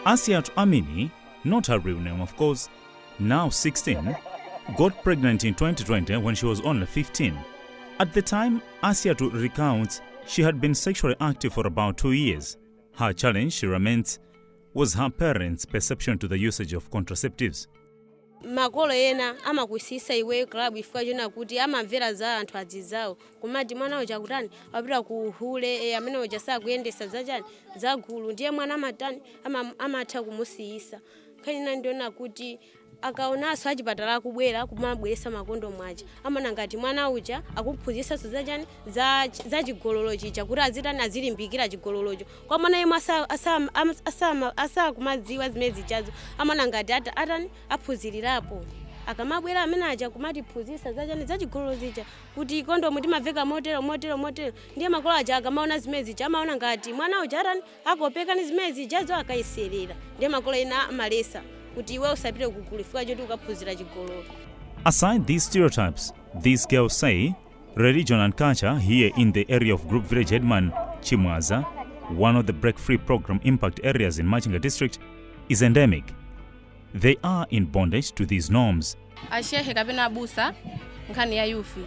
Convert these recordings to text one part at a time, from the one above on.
Asiat Amini, not her real name of course, now 16, got pregnant in 2020 when she was only 15. At the time, Asiat recounts she had been sexually active for about 2 years. Her challenge, she laments, was her parents' perception to the usage of contraceptives. Makolo ena amakusisa iwe club ifika jona kuti amamvera za anthu adzizao kumati mwana uja kutani apita kuhule amene uja sakuyendesa zachani zagulu ndiye mwana amatani amatha kumusiyisa kanina ndiona kuti akaonaso achipatala kubwera kumabweresa makondo mwaja amana ngati mwana uja akuphunzisa zachani za chigololo chicha kuti azitani azilimbikira chigololocho kwa mwana yemwe asa kumadziwa zimene zichazo amana ngati atani aphunzirirapo akamabwera amene aja kumatiphunzisa zachani za chigololo chicha kuti kondomu timaveka motero ndiye makolo aja akamaona zimene zicha amaona ngati mwana uja atani akopeka ni zimene zichazo akayiserera ndiye makolo ena amalesa. Aside these stereotypes, these girls say religion and culture here in the area of Group Village Headman Chimwaza, one of the break-free program impact areas in Machinga district, is endemic. They are in bondage to these norms. Ashehe kapena abusa nkhani ya yufi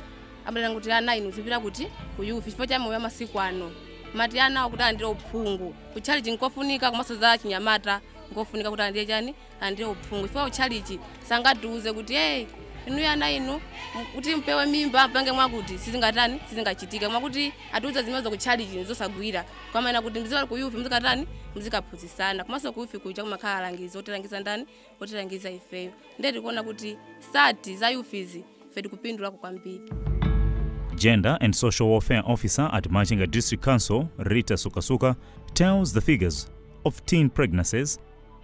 abala nguti ana inu zipira kuti ku yufi chifo cha moyo masiku ano mati ana okuti andire uphungu kuchali nkofunika kumaso za chinyamata ngofunika kuti andire chani andire uphungu chifo uchalichi sangatuze kuti inu yana inu kuti mpewe mimba pange mwakuti sizingatani sizingachitika mwakuti atuza zimezo kuchalichi nzosagwira kwa maana kuti mziwa ku yufi mzikatani mzikaphunzisana kumaso ku yufi kuja kumakhala langizo otelangiza ndani otelangiza ifeyo ndeti kuona kuti sati za yufizi fedi kupindula kwambiri. Gender and Social Welfare Officer at Machinga District Council, Rita Sukasuka, tells the figures of teen pregnancies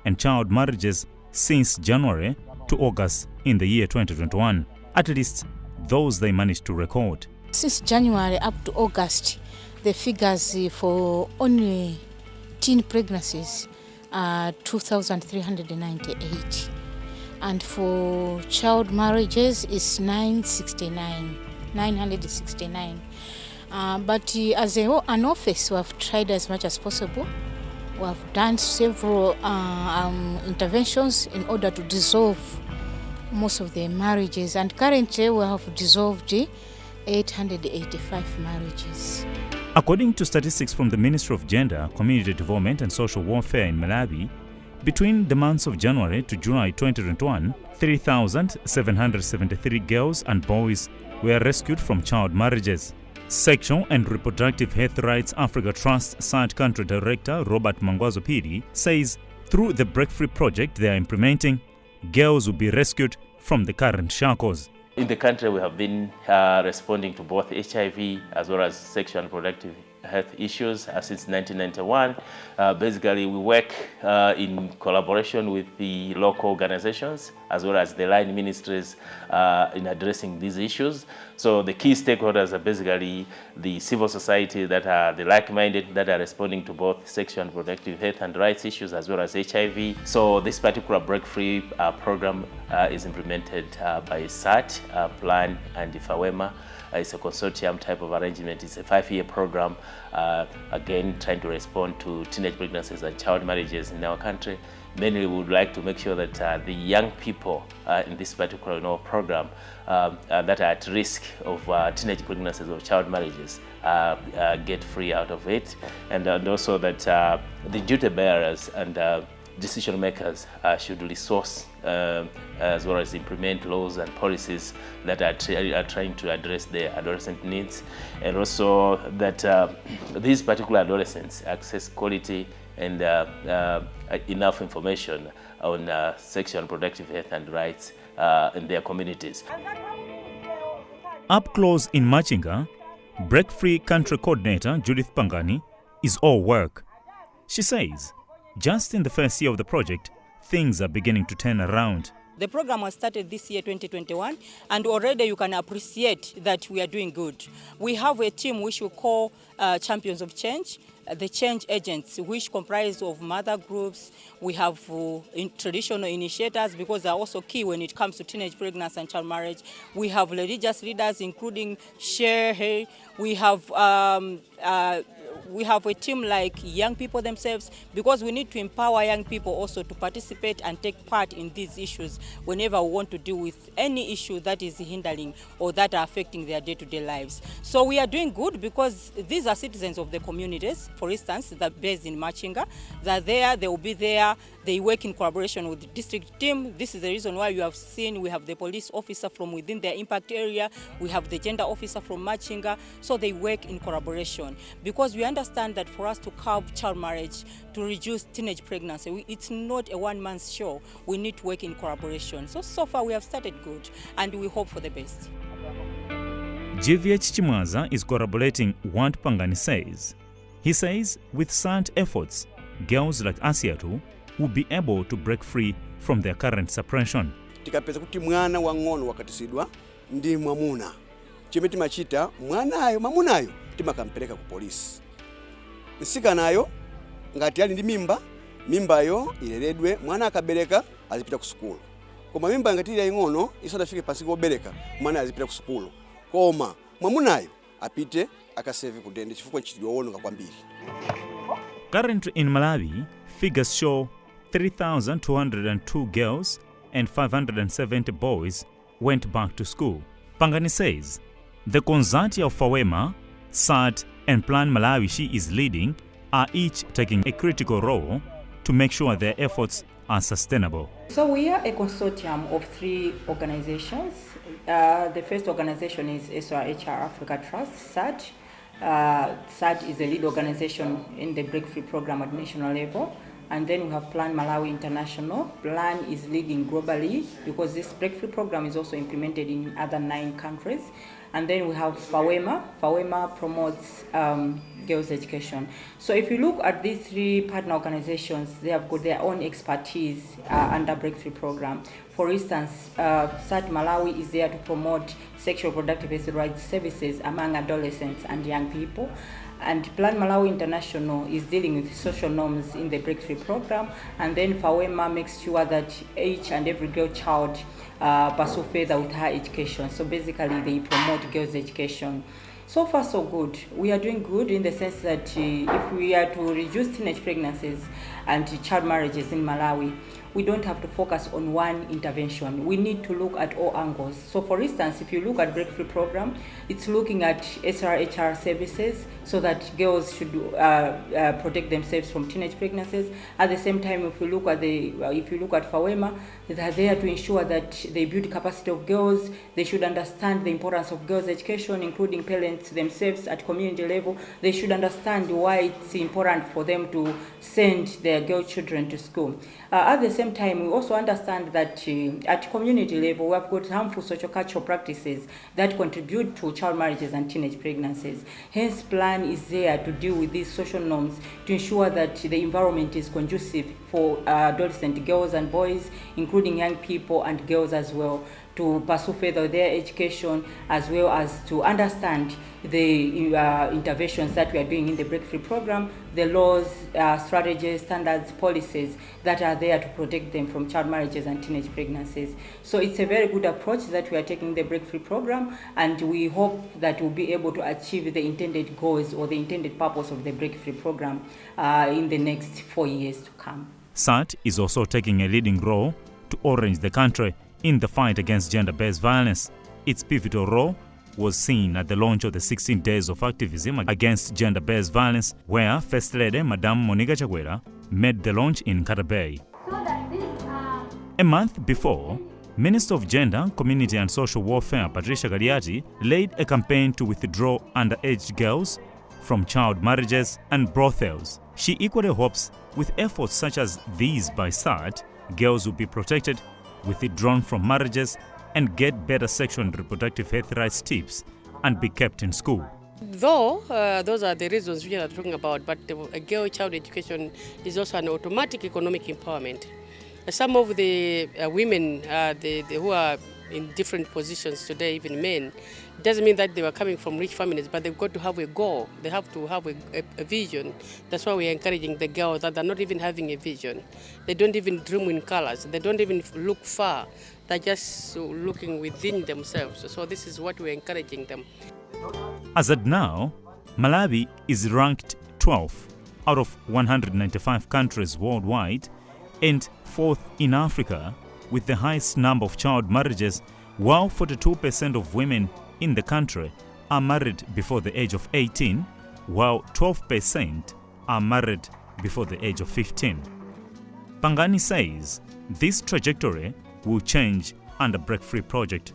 and child marriages since January to August in the year 2021, at least those they managed to record. Since January up to August, the figures for only teen pregnancies are 2,398, and for child marriages is 969. But as an office, we have tried as much as possible. We have done several interventions in order to dissolve most of the marriages, and currently we have dissolved 885 marriages. According to statistics from the Ministry of Gender, Community Development and Social Welfare in Malawi, between the months of January to July 2021, 3,773 girls and boys were rescued from child marriages. Sexual and Reproductive Health Rights Africa Trust Site Country Director Robert Mangwazo Pidi says through the Break Free project they are implementing, girls will be rescued from the current shackles. In the country, we have been responding to both HIV as well as sexual and reproductive health issues since 1991. Basically, we work in collaboration with the local organizations as well as the line ministries in addressing these issues. So the key stakeholders are basically the civil society that are the like-minded that are responding to both sexual and reproductive health and rights issues as well as HIV. So this particular Break Free program is implemented by SAT, Plan and IFAWEMA. It's a consortium type of arrangement. It's a 5-year program, again, trying to respond to teenage pregnancies and child marriages in our country. Mainly, we would like to make sure that the young people in this particular program that are at risk of teenage pregnancies or child marriages get free out of it. And also that the duty bearers and decision makers should resource as well as implement laws and policies that are trying to address the adolescent needs, and also that these particular adolescents access quality and enough information on sexual and reproductive health and rights in their communities. Up close in Machinga, Break Free Country Coordinator Judith Pangani is all work. She says, just in the first year of the project, things are beginning to turn around. The program was started this year, 2021, and already you can appreciate that we are doing good. We have a team which we call Champions of Change, the change agents, which comprise of mother groups. We have traditional initiators, because they are also key when it comes to teenage pregnancy and child marriage. We have religious leaders, including Shehe. We have we have a team like young people themselves, because we need to empower young people also to participate and take part in these issues whenever we want to deal with any issue that is hindering or that are affecting their day-to-day lives. So we are doing good because these are citizens of the communities, for instance, that are based in Machinga. They're there, they will be there, they work in collaboration with the district team. This is the reason why you have seen we have the police officer from within their impact area, we have the gender officer from Machinga, so they work in collaboration because we understand that for us to curb child marriage, to reduce teenage pregnancy, it's not a one-man show. We need to work in collaboration. So far we have started good and we hope for the best. GVH Chimwaza is corroborating what Pangani says. He says with such efforts, girls like Asiatu will be able to break free from their current suppression. Tikapeza kuti mwana wang'ono wakatisidwa ndi mwamuna. Chimeti machita mwanayo mamunayo timakampeleka ku polisi. Nsikanayo ngati ali ndi mimbayo ileredwe, mwana akabereka azipita ku sukulu. Koma mimba ngati ili ing'ono isadafike pansi kobereka, mwana azipita ku sukulu. Koma mwamunayo apite akaseve kudende chifukwa nchitidwa wonoka kwambiri. Currently in Malawi, figures show 3,202 girls and 570 boys went back to school. Pangani says the consortia of FAWEMA, SAT and Plan Malawi she is leading are each taking a critical role to make sure their efforts are sustainable. So we are a consortium of 3 organizations. The first organization is SRHR Africa Trust, SAT. SAT is the lead organization in the Breakthrough Program at national level. And then we have Plan Malawi International. Plan is leading globally because this Breakthrough Program is also implemented in other 9 countries. And then we have FAWEMA. FAWEMA promotes girls' education. So if you look at these 3 partner organizations, they have got their own expertise under Breakthrough Program. For instance, SAT Malawi is there to promote sexual reproductive health rights services among adolescents and young people. And Plan Malawi International is dealing with social norms in the Breakthrough Program. And then FAWEMA makes sure that each and every girl child pursue further with her education. So basically they promote girls' education. So far so good. We are doing good in the sense that if we are to reduce teenage pregnancies and child marriages in Malawi, we don't have to focus on one intervention. We need to look at all angles. So for instance, if you look at Breakthrough Program, it's looking at SRHR services so that girls should protect themselves from teenage pregnancies. At the same time, if you look at FAWEMA, they are there to ensure that they build capacity of girls. They should understand the importance of girls' education, including parents themselves at community level. They should understand why it's important for them to send their girl children to school. At the same time, we also understand that at community level, we have got harmful social-cultural practices that contribute to child marriages and teenage pregnancies. Hence, Plan is there to deal with these social norms to ensure that the environment is conducive for adolescent girls and boys, including young people and girls as well, to pursue further their education, as well as to understand the interventions that we are doing in the Breakthrough Program, the laws, strategies, standards, policies that are there to protect them from child marriages and teenage pregnancies. So it's a very good approach that we are taking the Breakthrough Program, and we hope that we'll be able to achieve the intended goals or the intended purpose of the Breakthrough Program in the next 4 years to come. SAT is also taking a leading role to orange the country in the fight against gender-based violence. Its pivotal role was seen at the launch of the 16 days of activism against gender-based violence, where First Lady Madam Monica Chagwera made the launch in Katabe. A month before, Minister of Gender, Community and Social Welfare Patricia Galiati led a campaign to withdraw underage girls from child marriages and brothels. She equally hopes with efforts such as these by SAT, girls will be protected, withdrawn from marriages, and get better sexual and reproductive health rights tips and be kept in school. Though those are the reasons we are talking about, but a girl child education is also an automatic economic empowerment. Some of the women who are in different positions today, even men, it doesn't mean that they were coming from rich families, but they've got to have a goal. They have to have a vision. That's why we're encouraging the girls that they're not even having a vision. They don't even dream in colors. They don't even look far. They're just looking within themselves. So this is what we're encouraging them. As at now, Malawi is ranked 12th out of 195 countries worldwide and 4th in Africa with the highest number of child marriages, while 42% of women in the country are married before the age of 18, while 12% are married before the age of 15. Pangani says this trajectory will change under Break Free project